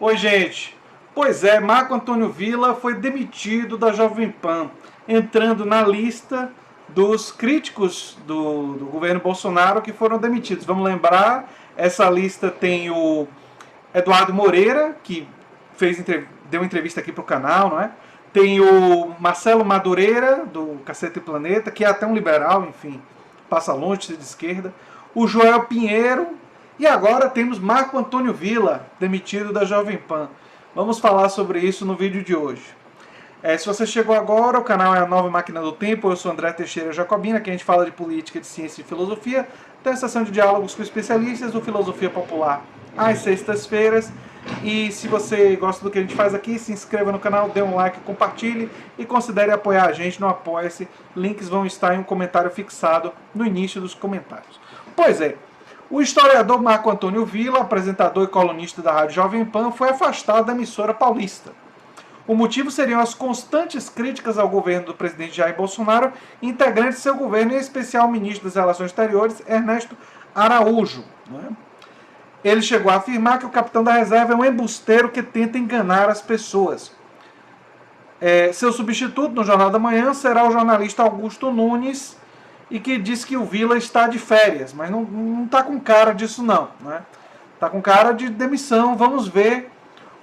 Oi, gente. Pois é, Marco Antônio Villa foi demitido da Jovem Pan, entrando na lista dos críticos do governo Bolsonaro que foram demitidos. Vamos lembrar, essa lista tem o Eduardo Moreira, que deu entrevista aqui para o canal, não é? Tem o Marcelo Madureira, do Cacete e Planeta, que é até um liberal, enfim, passa longe de esquerda. O Joel Pinheiro, e agora temos Marco Antônio Villa, demitido da Jovem Pan. Vamos falar sobre isso no vídeo de hoje. Se você chegou agora, o canal é a Nova Máquina do Tempo, eu sou André Teixeira Jacobina, que a gente fala de política, de ciência e filosofia. Tem a sessão de diálogos com especialistas do Filosofia Popular às sextas-feiras. E se você gosta do que a gente faz aqui, se inscreva no canal, dê um like, compartilhe e considere apoiar a gente no Apoia-se. Links vão estar em um comentário fixado no início dos comentários. Pois é, o historiador Marco Antônio Villa, apresentador e colunista da Rádio Jovem Pan, foi afastado da emissora paulista. O motivo seriam as constantes críticas ao governo do presidente Jair Bolsonaro e integrantes de seu governo, em especial o ministro das Relações Exteriores, Ernesto Araújo. Ele chegou a afirmar que o capitão da reserva é um embusteiro que tenta enganar as pessoas. Seu substituto no Jornal da Manhã será o jornalista Augusto Nunes, e que diz que o Villa está de férias, mas não está com cara disso não. Está com cara de demissão, vamos ver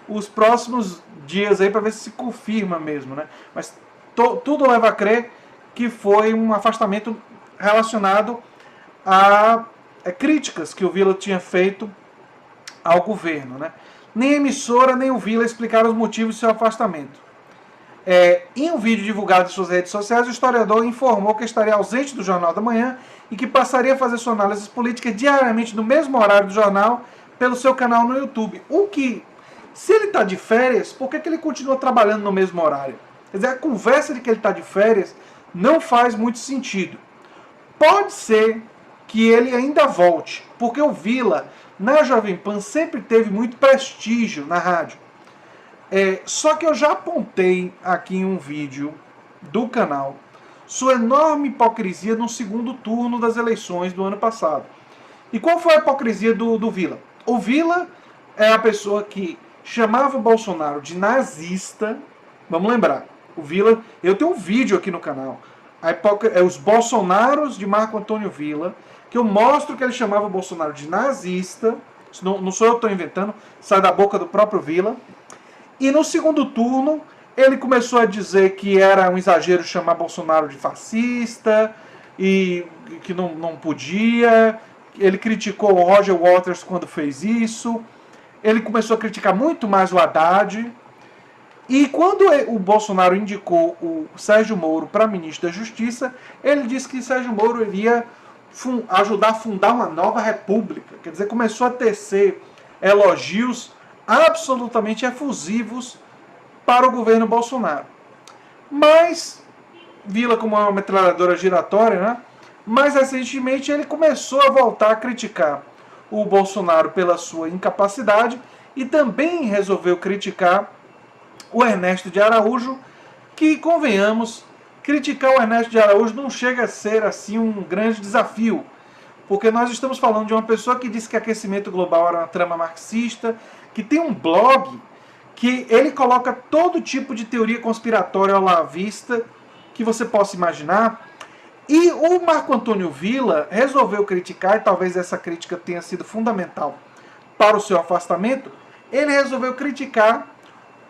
os próximos dias aí para ver se confirma mesmo. Mas tudo leva a crer que foi um afastamento relacionado a críticas que o Villa tinha feito ao governo. Nem a emissora nem o Villa explicaram os motivos do seu afastamento. Em um vídeo divulgado em suas redes sociais, o historiador informou que estaria ausente do Jornal da Manhã e que passaria a fazer sua análise política diariamente no mesmo horário do jornal pelo seu canal no YouTube. O que, se ele está de férias, por que ele continua trabalhando no mesmo horário? Quer dizer, a conversa de que ele está de férias não faz muito sentido. Pode ser que ele ainda volte, porque o Villa, na Jovem Pan, sempre teve muito prestígio na rádio. Só que eu já apontei aqui em um vídeo do canal sua enorme hipocrisia no segundo turno das eleições do ano passado. E qual foi a hipocrisia do Villa? O Villa é a pessoa que chamava o Bolsonaro de nazista. Vamos lembrar, o Villa, eu tenho um vídeo aqui no canal, os Bolsonaros de Marco Antônio Villa, que eu mostro que ele chamava o Bolsonaro de nazista. Isso não sou eu que estou inventando, sai da boca do próprio Villa. E no segundo turno, ele começou a dizer que era um exagero chamar Bolsonaro de fascista e que não podia. Ele criticou o Roger Waters quando fez isso. Ele começou a criticar muito mais o Haddad. E quando o Bolsonaro indicou o Sérgio Moro para ministro da Justiça, ele disse que Sérgio Moro iria ajudar a fundar uma nova república. Quer dizer, começou a tecer elogios absolutamente efusivos para o governo Bolsonaro. Mas, Villa como uma metralhadora giratória, mais recentemente ele começou a voltar a criticar o Bolsonaro pela sua incapacidade e também resolveu criticar o Ernesto de Araújo, que, convenhamos, criticar o Ernesto de Araújo não chega a ser assim um grande desafio, porque nós estamos falando de uma pessoa que disse que aquecimento global era uma trama marxista, que tem um blog que ele coloca todo tipo de teoria conspiratória ao la vista que você possa imaginar. E o Marco Antônio Villa resolveu criticar, e talvez essa crítica tenha sido fundamental para o seu afastamento, ele resolveu criticar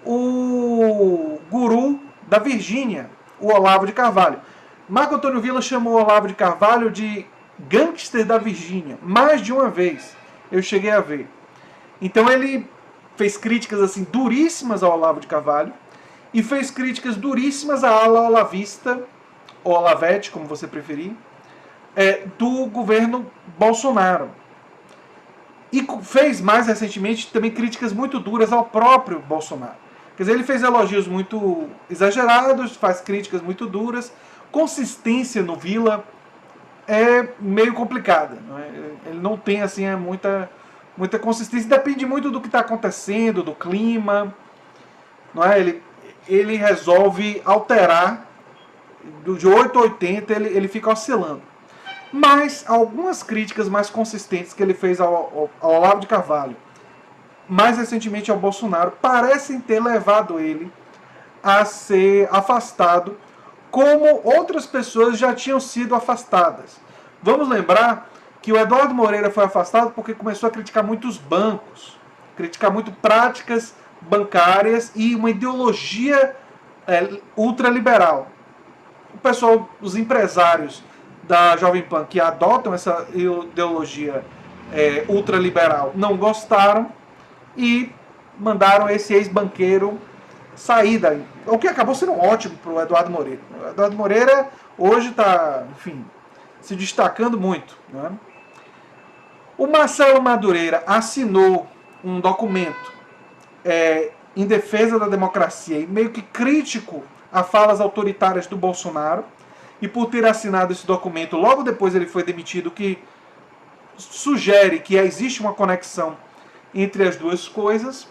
o guru da Virgínia, o Olavo de Carvalho. Marco Antônio Villa chamou o Olavo de Carvalho de gangster da Virgínia, mais de uma vez eu cheguei a ver. Então ele fez críticas assim duríssimas ao Olavo de Carvalho e fez críticas duríssimas à ala olavista, ou Olavete, como você preferir, do governo Bolsonaro. E fez mais recentemente também críticas muito duras ao próprio Bolsonaro. Quer dizer, ele fez elogios muito exagerados, faz críticas muito duras. Consistência no Villa é meio complicada. Ele não tem assim muita consistência. Depende muito do que está acontecendo, do clima. Ele resolve alterar de 8 a 80, ele fica oscilando. Mas algumas críticas mais consistentes que ele fez ao Olavo de Carvalho mais recentemente ao Bolsonaro, parecem ter levado ele a ser afastado, como outras pessoas já tinham sido afastadas. Vamos lembrar que o Eduardo Moreira foi afastado porque começou a criticar muito os bancos, criticar muito práticas bancárias e uma ideologia ultraliberal. O pessoal, os empresários da Jovem Pan que adotam essa ideologia ultraliberal não gostaram e mandaram esse ex-banqueiro sair daí. O que acabou sendo ótimo para o Eduardo Moreira. O Eduardo Moreira hoje está, enfim, se destacando muito. Né? O Marcelo Madureira assinou um documento em defesa da democracia e meio que crítico a falas autoritárias do Bolsonaro. E por ter assinado esse documento, logo depois ele foi demitido, que sugere que existe uma conexão entre as duas coisas.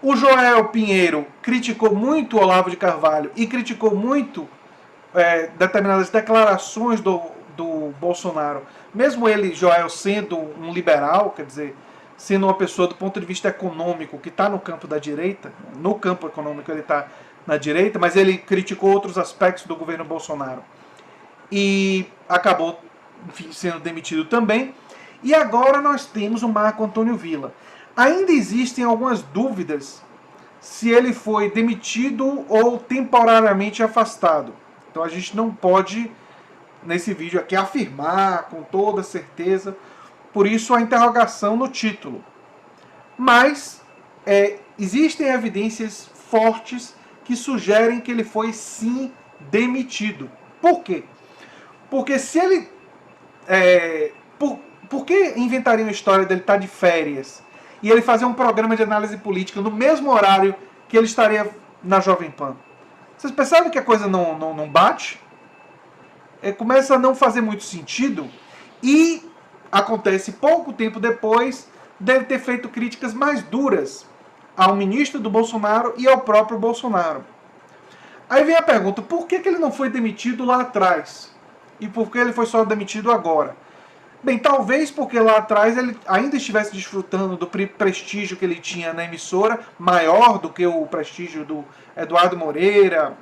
O Joel Pinheiro criticou muito o Olavo de Carvalho e criticou muito determinadas declarações do Bolsonaro, mesmo ele, Joel, sendo um liberal, quer dizer, sendo uma pessoa do ponto de vista econômico que está no campo da direita, no campo econômico ele está na direita, mas ele criticou outros aspectos do governo Bolsonaro e acabou, enfim, sendo demitido também. E agora nós temos o Marco Antônio Villa. Ainda existem algumas dúvidas se ele foi demitido ou temporariamente afastado. Então a gente não pode, nesse vídeo aqui, afirmar com toda certeza. Por isso a interrogação no título. Mas existem evidências fortes que sugerem que ele foi sim demitido. Por quê? Porque se ele... Por que inventariam a história dele estar de férias e ele fazer um programa de análise política no mesmo horário que ele estaria na Jovem Pan? Vocês percebem que a coisa não bate? Começa a não fazer muito sentido e acontece pouco tempo depois deve ter feito críticas mais duras ao ministro do Bolsonaro e ao próprio Bolsonaro. Aí vem a pergunta, por que ele não foi demitido lá atrás? E por que ele foi só demitido agora? Bem, talvez porque lá atrás ele ainda estivesse desfrutando do prestígio que ele tinha na emissora, maior do que o prestígio do Eduardo Moreira,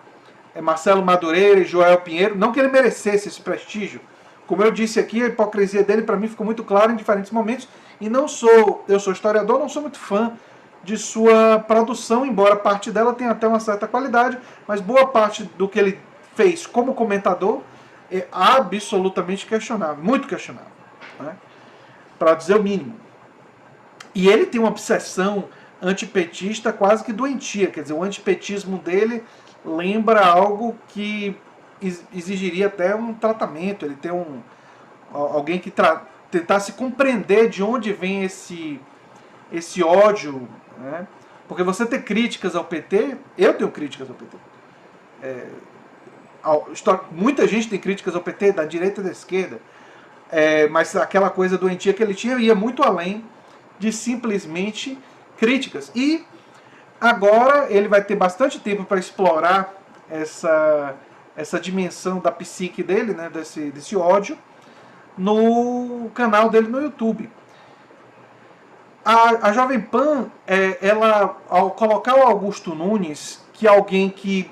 Marcelo Madureira e Joel Pinheiro. Não que ele merecesse esse prestígio. Como eu disse aqui, a hipocrisia dele para mim ficou muito clara em diferentes momentos. E eu sou historiador, não sou muito fã de sua produção, embora parte dela tenha até uma certa qualidade, mas boa parte do que ele fez como comentador é absolutamente questionável, muito questionável. Né? Para dizer o mínimo. E ele tem uma obsessão antipetista quase que doentia, quer dizer, o antipetismo dele lembra algo que exigiria até um tratamento, ele tem alguém que tentasse compreender de onde vem esse ódio, né? Porque você ter críticas ao PT, eu tenho críticas ao PT. Muita gente tem críticas ao PT, da direita e da esquerda. Mas aquela coisa doentia que ele tinha ia muito além de simplesmente críticas. E agora ele vai ter bastante tempo para explorar essa dimensão da psique dele, né, desse ódio, no canal dele no YouTube. A Jovem Pan, ela, ao colocar o Augusto Nunes, que é alguém que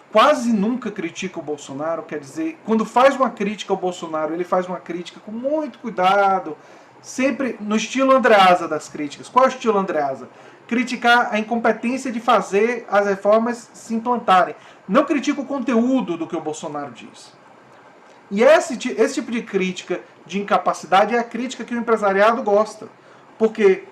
quase nunca critica o Bolsonaro, quer dizer, quando faz uma crítica ao Bolsonaro, ele faz uma crítica com muito cuidado, sempre no estilo Andreasa das críticas. Qual é o estilo Andreasa? Criticar a incompetência de fazer as reformas se implantarem. Não critica o conteúdo do que o Bolsonaro diz. E esse tipo de crítica de incapacidade é a crítica que o empresariado gosta. Por quê?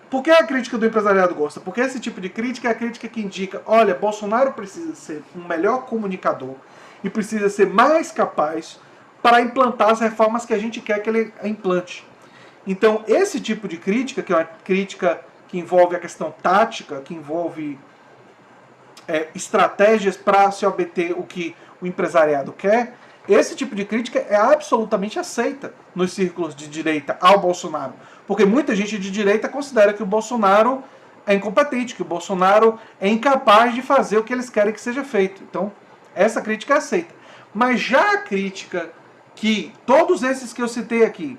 Por que a crítica do empresariado gosta? Porque esse tipo de crítica é a crítica que indica, olha, Bolsonaro precisa ser um melhor comunicador e precisa ser mais capaz para implantar as reformas que a gente quer que ele implante. Então, esse tipo de crítica, que é uma crítica que envolve a questão tática, que envolve estratégias para se obter o que o empresariado quer, esse tipo de crítica é absolutamente aceita nos círculos de direita ao Bolsonaro. Porque muita gente de direita considera que o Bolsonaro é incompetente, que o Bolsonaro é incapaz de fazer o que eles querem que seja feito. Então, essa crítica é aceita. Mas já a crítica que todos esses que eu citei aqui,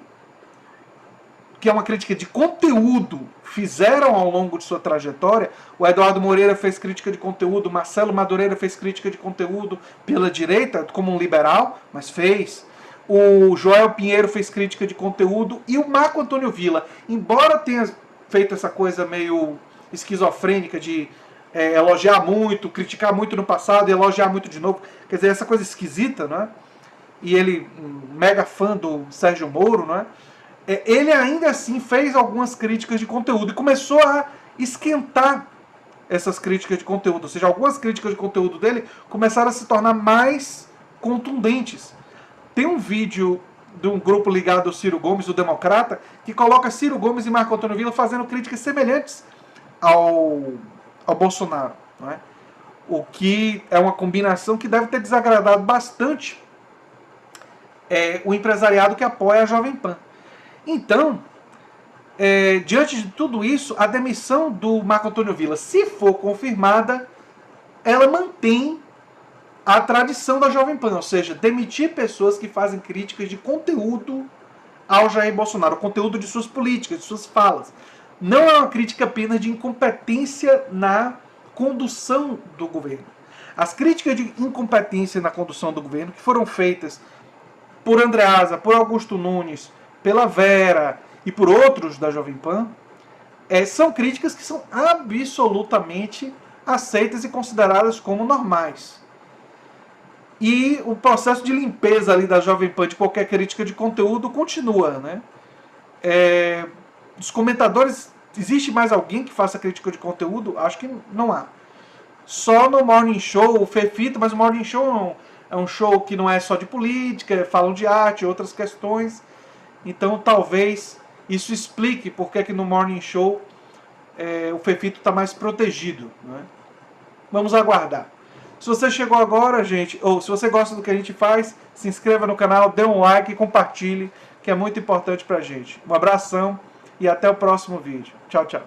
que é uma crítica de conteúdo, fizeram ao longo de sua trajetória. O Eduardo Moreira fez crítica de conteúdo, Marcelo Madureira fez crítica de conteúdo pela direita, como um liberal, mas fez. O Joel Pinheiro fez crítica de conteúdo e o Marco Antônio Villa, embora tenha feito essa coisa meio esquizofrênica de elogiar muito, criticar muito no passado e elogiar muito de novo, quer dizer, essa coisa esquisita, não é? E ele, um mega fã do Sérgio Moro, não é? Ele ainda assim fez algumas críticas de conteúdo e começou a esquentar essas críticas de conteúdo, ou seja, algumas críticas de conteúdo dele começaram a se tornar mais contundentes. Tem um vídeo de um grupo ligado ao Ciro Gomes, o Democrata, que coloca Ciro Gomes e Marco Antônio Villa fazendo críticas semelhantes ao Bolsonaro, não é? O que é uma combinação que deve ter desagradado bastante o empresariado que apoia a Jovem Pan. Então, diante de tudo isso, a demissão do Marco Antônio Villa, se for confirmada, ela mantém a tradição da Jovem Pan, ou seja, demitir pessoas que fazem críticas de conteúdo ao Jair Bolsonaro, o conteúdo de suas políticas, de suas falas. Não é uma crítica apenas de incompetência na condução do governo. As críticas de incompetência na condução do governo, que foram feitas por Andreasa, por Augusto Nunes, pela Vera e por outros da Jovem Pan, são críticas que são absolutamente aceitas e consideradas como normais. E o processo de limpeza ali da Jovem Pan de qualquer crítica de conteúdo continua, né? Os comentadores, existe mais alguém que faça crítica de conteúdo? Acho que não há. Só no Morning Show, o Fefito, mas o Morning Show é um show que não é só de política, falam de arte, outras questões. Então talvez isso explique por que no Morning Show o Fefito está mais protegido, né? Vamos aguardar. Se você chegou agora, gente, ou se você gosta do que a gente faz, se inscreva no canal, dê um like e compartilhe, que é muito importante pra gente. Um abração e até o próximo vídeo. Tchau, tchau.